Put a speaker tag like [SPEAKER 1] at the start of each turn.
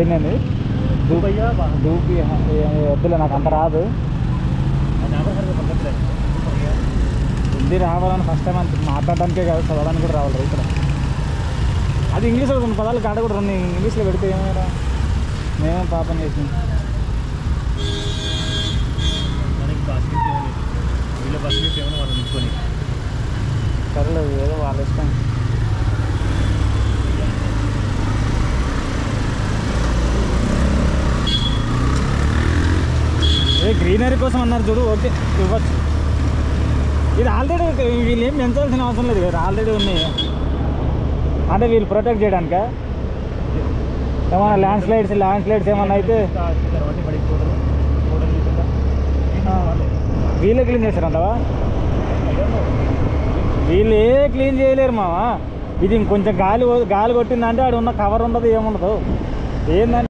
[SPEAKER 1] ఏంటండి దూకి వద్దులే, నాకు అంత రాదు. హిందీ రావాలని ఫస్ట్ టైం అంత మాట్లాడడానికే కాదు, చదవడానికి కూడా రావాలి ఇక్కడ. అది ఇంగ్లీష్లో కొన్ని పదాలు కాడ కూడా రెండు ఇంగ్లీష్లో పెడితే ఏమైనా మేమేం పాపం చేసింది. సరేలేదు, ఏదో వాళ్ళ ఇష్టం. ఏ గ్రీనరీ కోసం అన్నారు చూడు, ఓకే ఇవ్వచ్చు. ఇది ఆల్రెడీ వీళ్ళు ఏం పెంచాల్సిన అవసరం లేదు కదా, ఆల్రెడీ ఉన్నాయి. అంటే వీళ్ళు ప్రొటెక్ట్ చేయడానికా? ఏమన్నా ల్యాండ్ స్లైడ్స్ ఏమన్నా అయితే వీళ్ళే క్లీన్ చేస్తారంటవా? వీళ్ళు క్లీన్ చేయలేరు మావా. ఇది ఇంకొంచెం గాలి కొట్టిందంటే ఆడ ఉన్న కవర్ ఉండదు, ఏముండదు ఏందంటే